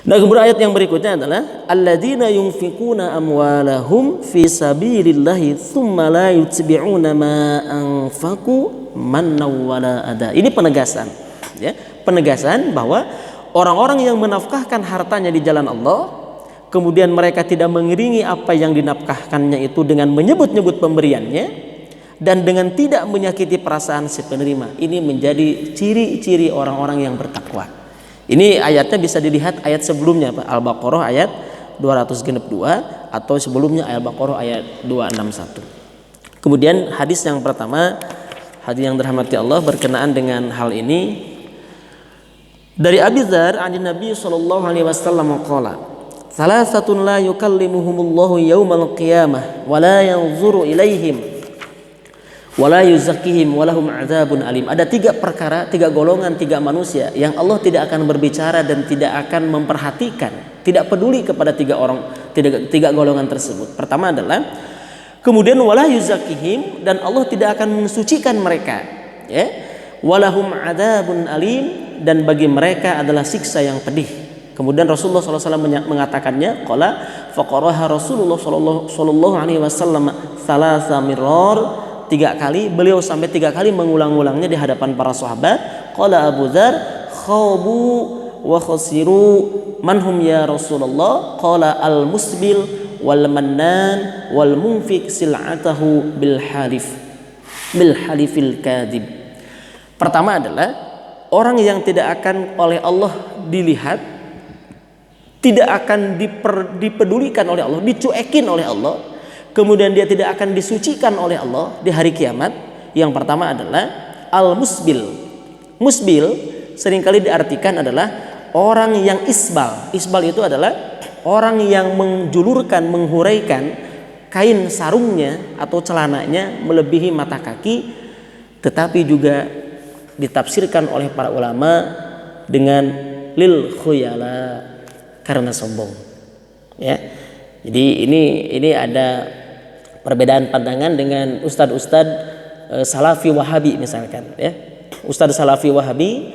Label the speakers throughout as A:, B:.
A: Nah, kemudian ayat yang berikutnya adalah alladzina yunfikuna amwalahum fi sabilillahi tsumma la yutbi'una ma anfaqu mannaw wala ada. Ini penegasan, ya. Penegasan bahwa orang-orang yang menafkahkan hartanya di jalan Allah, kemudian mereka tidak mengiringi apa yang dinafkahkannya itu dengan menyebut-nyebut pemberiannya dan dengan tidak menyakiti perasaan si penerima. Ini menjadi ciri-ciri orang-orang yang bertakwa. Ini ayatnya bisa dilihat ayat sebelumnya, Pak. Al-Baqarah ayat 262 atau sebelumnya Al-Baqarah ayat 261. Kemudian hadis yang pertama, hadis yang dirahmati Allah berkenaan dengan hal ini dari Abi Dzar an Nabi sallallahu alaihi wasallam qala salasatun la yukallimuhumullahu yaumal qiyamah wa la yanzuru ilaihim wala yuzakkihim walahum adzabun alim. Ada tiga perkara, tiga golongan, tiga manusia yang Allah tidak akan berbicara dan tidak akan memperhatikan, tidak peduli kepada tiga golongan tersebut. Pertama adalah kemudian wala yuzakkihim, dan Allah tidak akan mensucikan mereka, ya. Walahum adzabun alim, dan bagi mereka adalah siksa yang pedih. Kemudian Rasulullah SAW mengatakannya, qala faqaraha Rasulullah sallallahu alaihi wasallam thalatha mirrar, 3 kali, beliau sampai 3 kali mengulang-ulangnya di hadapan para sahabat. Qala Abu Dzar khabu wa khasiru manhum ya Rasulullah, qala al musbil wal mannan wal munfik sil'atahu bil halifil kadhib. Pertama adalah orang yang tidak akan oleh Allah dilihat, tidak akan dipedulikan oleh Allah, dicuekin oleh Allah, kemudian dia tidak akan disucikan oleh Allah di hari kiamat. Yang pertama adalah al-musbil. Musbil seringkali diartikan adalah orang yang isbal. Isbal itu adalah orang yang menjulurkan, menghuraikan kain sarungnya atau celananya melebihi mata kaki, tetapi juga ditafsirkan oleh para ulama dengan lil khuyala, karena sombong, ya. Jadi ini ada perbedaan pandangan dengan ustadz-ustadz Salafi Wahabi misalkan, ya. Ustadz Salafi Wahabi,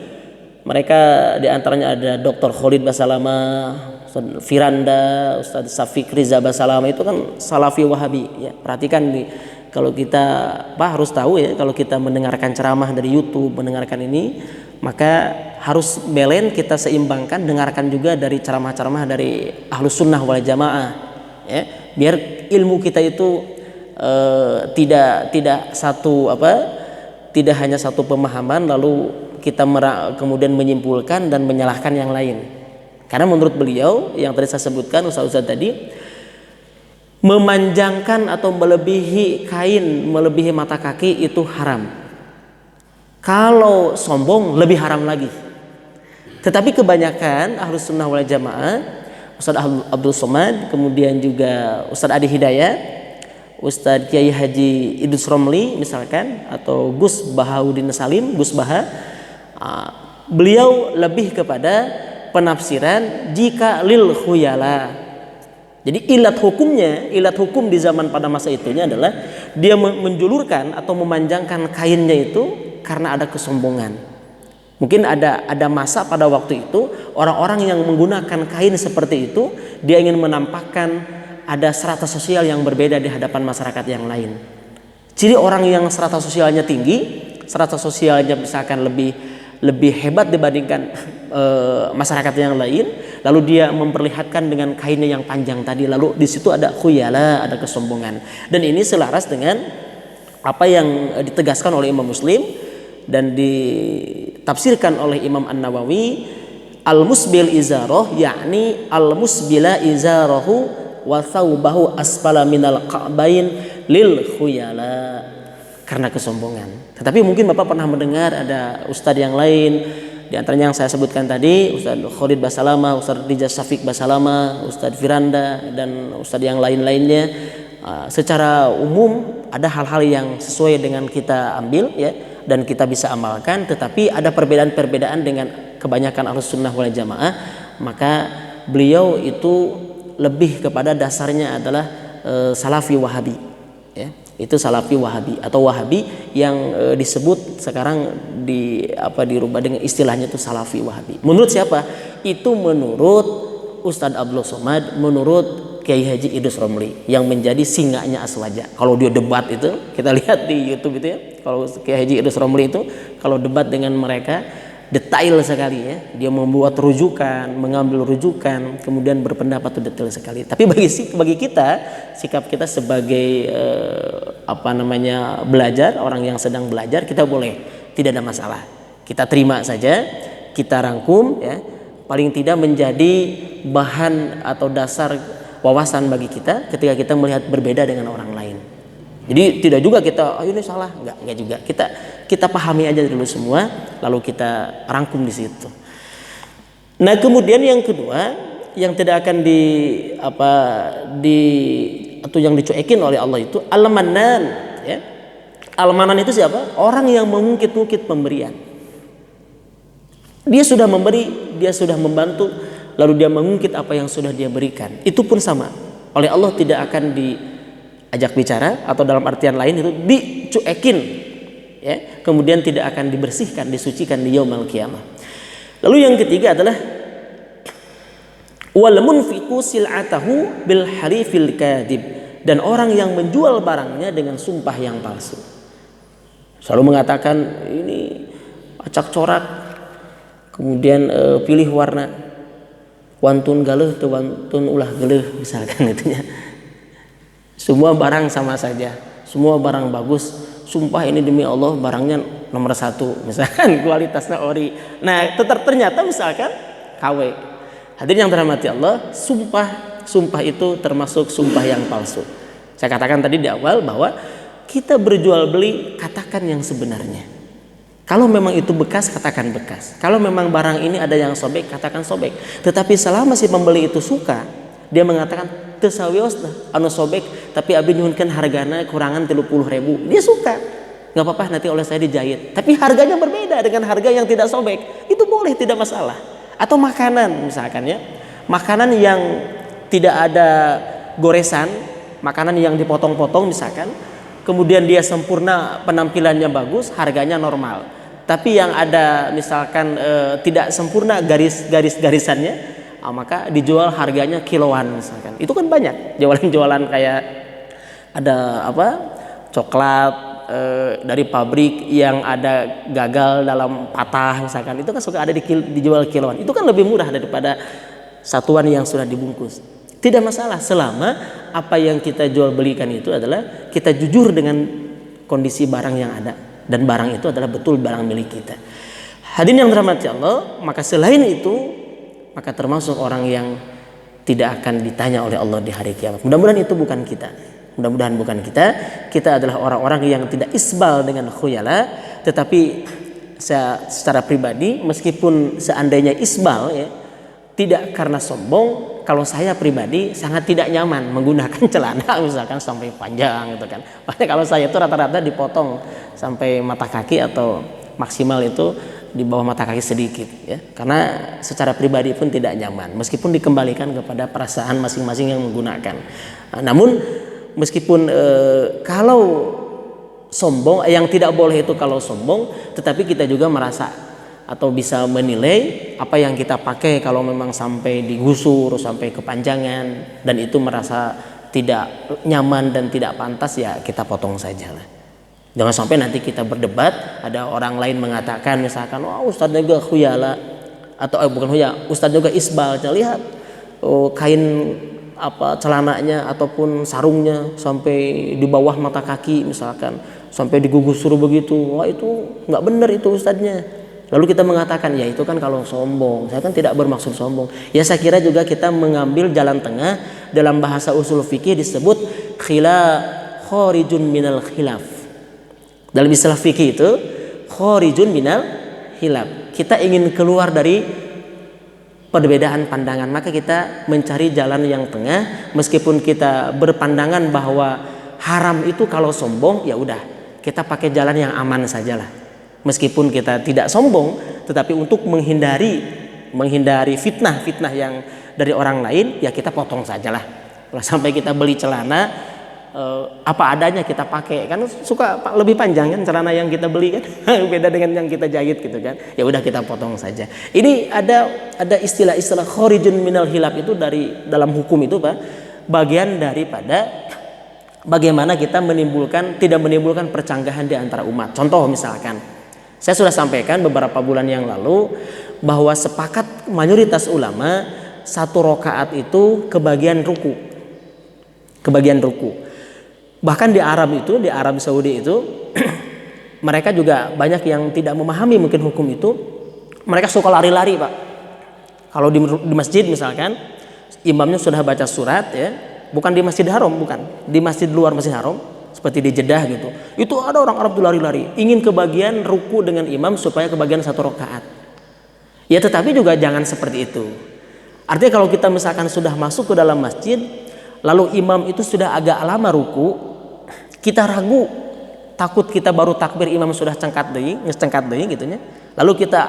A: mereka diantaranya ada Dr. Khalid Basalama, Ustadz Firanda, Ustadz Syafiq Riza Basalama, itu kan Salafi Wahabi, ya. Perhatikan nih, kalau kita harus tahu, ya, kalau kita mendengarkan ceramah dari YouTube, mendengarkan ini, maka harus balance, kita seimbangkan, dengarkan juga dari ceramah-ceramah dari Ahlus Sunnah wal Jamaah, ya, biar ilmu kita itu tidak hanya satu pemahaman lalu kita kemudian menyimpulkan dan menyalahkan yang lain. Karena menurut beliau yang tadi saya sebutkan, ustaz-ustaz tadi, memanjangkan atau melebihi kain, melebihi mata kaki itu haram. Kalau sombong lebih haram lagi. Tetapi kebanyakan Ahlus Sunnah wal Jamaah, Ustaz Abdul Somad, kemudian juga Ustaz Adi Hidayat, Ustaz Kiai Haji Idrus Romli misalkan, atau Gus Bahauddin Salim, Gus Baha, beliau lebih kepada penafsiran jika lil khuyala. Jadi ilat hukum di zaman pada masa itunya adalah dia menjulurkan atau memanjangkan kainnya itu karena ada kesombongan. Mungkin ada masa pada waktu itu orang-orang yang menggunakan kain seperti itu, dia ingin menampakkan ada strata sosial yang berbeda di hadapan masyarakat yang lain. Jadi orang yang strata sosialnya tinggi, strata sosialnya misalkan lebih hebat dibandingkan masyarakat yang lain, lalu dia memperlihatkan dengan kainnya yang panjang tadi, lalu di situ ada khuyala, ada kesombongan. Dan ini selaras dengan apa yang ditegaskan oleh Imam Muslim dan ditafsirkan oleh Imam An-Nawawi, al-musbil izarah, yakni al-musbila izarahu wa thawbahu asfala minal ka'bain lil khuyala, karena kesombongan. Tetapi mungkin Bapak pernah mendengar ada ustadz yang lain, di antaranya yang saya sebutkan tadi, Ustadz Khalid Basalama, Ustadz Riza Syafiq Basalama, Ustadz Firanda, dan ustadz yang lain-lainnya. Secara umum ada hal-hal yang sesuai dengan kita ambil, ya, dan kita bisa amalkan, tetapi ada perbedaan-perbedaan dengan kebanyakan Ahlus Sunnah wal Jamaah. Maka beliau itu lebih kepada dasarnya adalah Salafi Wahabi, ya. Itu Salafi Wahabi atau Wahabi yang disebut sekarang dirubah dengan istilahnya itu Salafi Wahabi. Menurut siapa? Itu menurut Ustadz Abdul Somad, menurut Kiai Haji Idrus Romli yang menjadi singanya Aswaja. Kalau dia debat itu, kita lihat di YouTube itu ya, kalau Kiai Haji Idrus Romli itu kalau debat dengan mereka detail sekali ya, dia membuat rujukan, mengambil rujukan, kemudian berpendapat itu detail sekali. Tapi bagi kita, sikap kita sebagai belajar, orang yang sedang belajar, kita boleh, tidak ada masalah, kita terima saja, kita rangkum ya, paling tidak menjadi bahan atau dasar wawasan bagi kita ketika kita melihat berbeda dengan orang lain. Jadi tidak juga kita ini salah, enggak juga. Kita pahami aja dulu semua, lalu kita rangkum di situ. Nah, kemudian yang kedua yang tidak akan atau yang dicuekin oleh Allah itu al-manan ya. Al-manan itu siapa? Orang yang mengungkit-ungkit pemberian. Dia sudah memberi, dia sudah membantu, lalu dia mengungkit apa yang sudah dia berikan. Itu pun sama. Oleh Allah tidak akan diajak bicara, atau dalam artian lain itu dicuekin ya. Kemudian tidak akan dibersihkan, disucikan di yaumul qiyamah. Lalu yang ketiga adalah wal munfiqu sil'atahu bil halifil kadhib, dan orang yang menjual barangnya dengan sumpah yang palsu. Selalu mengatakan ini acak corak, kemudian pilih warna, wantun galeh atau wantun ulah galeh misalkan itu ya. Semua barang sama saja, semua barang bagus, sumpah ini demi Allah barangnya nomor 1 misalkan, kualitasnya ori. Nah ternyata misalkan KW. Hadirin yang dirahmati Allah, sumpah itu termasuk sumpah yang palsu. Saya katakan tadi di awal bahwa kita berjual beli, katakan yang sebenarnya. Kalau memang itu bekas, katakan bekas. Kalau memang barang ini ada yang sobek, katakan sobek. Tetapi selama si pembeli itu suka, dia mengatakan teu sawiosna anu sobek, tapi abi nyuhunkeun hargana kurangan 30.000. Dia suka. Enggak apa-apa, nanti oleh saya dijahit. Tapi harganya berbeda dengan harga yang tidak sobek. Itu boleh, tidak masalah. Atau makanan misalkan ya. Makanan yang tidak ada goresan, makanan yang dipotong-potong misalkan, kemudian dia sempurna, penampilannya bagus, harganya normal. Tapi yang ada misalkan tidak sempurna garis-garisannya, maka dijual harganya kiloan misalkan. Itu kan banyak jualan-jualan kayak ada coklat dari pabrik yang ada gagal dalam patah misalkan. Itu kan suka ada dijual kiloan. Itu kan lebih murah daripada satuan yang sudah dibungkus. Tidak masalah selama apa yang kita jual belikan itu adalah kita jujur dengan kondisi barang yang ada, dan barang itu adalah betul barang milik kita. Hadirin yang dirahmati Allah, maka selain itu maka termasuk orang yang tidak akan ditanya oleh Allah di hari kiamat. Mudah-mudahan itu bukan kita. Mudah-mudahan bukan kita. Kita adalah orang-orang yang tidak isbal dengan khuyala, tetapi secara pribadi meskipun seandainya isbal ya, tidak karena sombong. Kalau saya pribadi sangat tidak nyaman menggunakan celana misalkan sampai panjang gitu kan. Makanya kalau saya itu rata-rata dipotong sampai mata kaki, atau maksimal itu di bawah mata kaki sedikit ya. Karena secara pribadi pun tidak nyaman meskipun dikembalikan kepada perasaan masing-masing yang menggunakan. Namun meskipun kalau sombong, yang tidak boleh itu kalau sombong, tetapi kita juga merasa atau bisa menilai apa yang kita pakai kalau memang sampai digusur, sampai kepanjangan, dan itu merasa tidak nyaman dan tidak pantas, ya kita potong saja lah. Jangan sampai nanti kita berdebat, ada orang lain mengatakan misalkan, wah Ustadz juga khuyala, atau bukan khuyala, Ustadz juga isbal. Lihat kain celananya ataupun sarungnya sampai di bawah mata kaki misalkan, sampai digusur begitu, wah itu nggak benar itu ustadznya. Lalu kita mengatakan, ya itu kan kalau sombong, saya kan tidak bermaksud sombong. Ya saya kira juga kita mengambil jalan tengah. Dalam bahasa usul fikih disebut kharijun minal khilaf. Dalam istilah fikih itu kharijun minal khilaf. Kita ingin keluar dari perbedaan pandangan, maka kita mencari jalan yang tengah. Meskipun kita berpandangan bahwa haram itu kalau sombong, ya udah kita pakai jalan yang aman sajalah. Meskipun kita tidak sombong, tetapi untuk menghindari fitnah yang dari orang lain, ya kita potong sajalah. Kalau sampai kita beli celana apa adanya kita pakai, kan suka lebih panjang kan celana yang kita beli kan beda dengan yang kita jahit gitu kan, ya udah kita potong saja. Ini ada istilah-istilah khorijun minal hilaf itu dari dalam hukum itu Pak, bagian daripada bagaimana kita tidak menimbulkan percanggahan di antara umat. Contoh misalkan, saya sudah sampaikan beberapa bulan yang lalu bahwa sepakat mayoritas ulama satu rakaat itu kebagian ruku. Bahkan di Arab Saudi itu mereka juga banyak yang tidak memahami mungkin hukum itu. Mereka suka lari-lari Pak. Kalau di masjid misalkan imamnya sudah baca surat ya, bukan di Masjid Haram, bukan di masjid luar Masjid Haram seperti di Jeddah gitu, itu ada orang Arab tuh lari-lari ingin kebagian ruku dengan imam supaya kebagian satu rakaat. Ya tetapi juga jangan seperti itu. Artinya kalau kita misalkan sudah masuk ke dalam masjid lalu imam itu sudah agak lama ruku, kita ragu, takut kita baru takbir imam sudah cengkat deui gitu nya. Lalu kita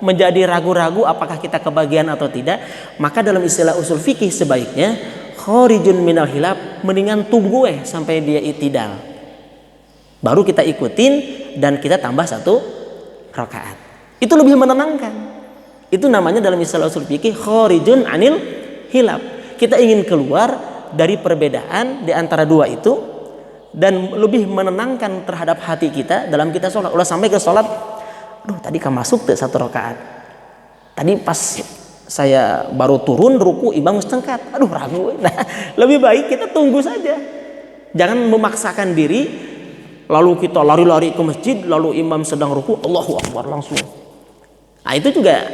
A: menjadi ragu-ragu apakah kita kebagian atau tidak, maka dalam istilah usul fikih sebaiknya khorijun minal hilaf, mendingan tunggu sampai dia itidal. Baru kita ikutin dan kita tambah satu rakaat. Itu lebih menenangkan. Itu namanya dalam istilah usul fikih khorijun anil hilaf. Kita ingin keluar dari perbedaan di antara dua itu dan lebih menenangkan terhadap hati kita dalam kita sholat. Ulah sampai ke sholat, aduh tadi kan masuk tuh satu rakaat, tadi pas saya baru turun ruku imam cengkat, aduh ragu. Nah lebih baik kita tunggu saja, jangan memaksakan diri lalu kita lari-lari ke masjid lalu imam sedang ruku Allahu Akbar langsung. Nah itu juga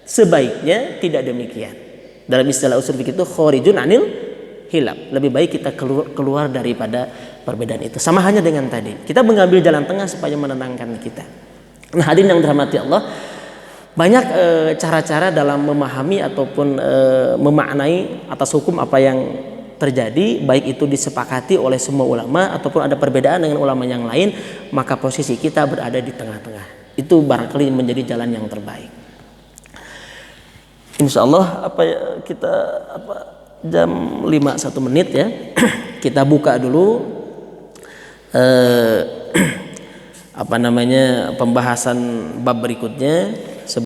A: sebaiknya tidak demikian. Dalam istilah usul fikih itu khorijun anil hilaf, lebih baik kita keluar daripada perbedaan itu. Sama hanya dengan tadi, kita mengambil jalan tengah supaya menenangkan kita. Nah hadirin yang dirahmati Allah, banyak cara-cara dalam memahami ataupun memaknai atas hukum apa yang terjadi, baik itu disepakati oleh semua ulama ataupun ada perbedaan dengan ulama yang lain, maka posisi kita berada di tengah-tengah. Itu barangkali menjadi jalan yang terbaik. Insya Allah jam 5:01 ya. Kita buka dulu pembahasan bab berikutnya.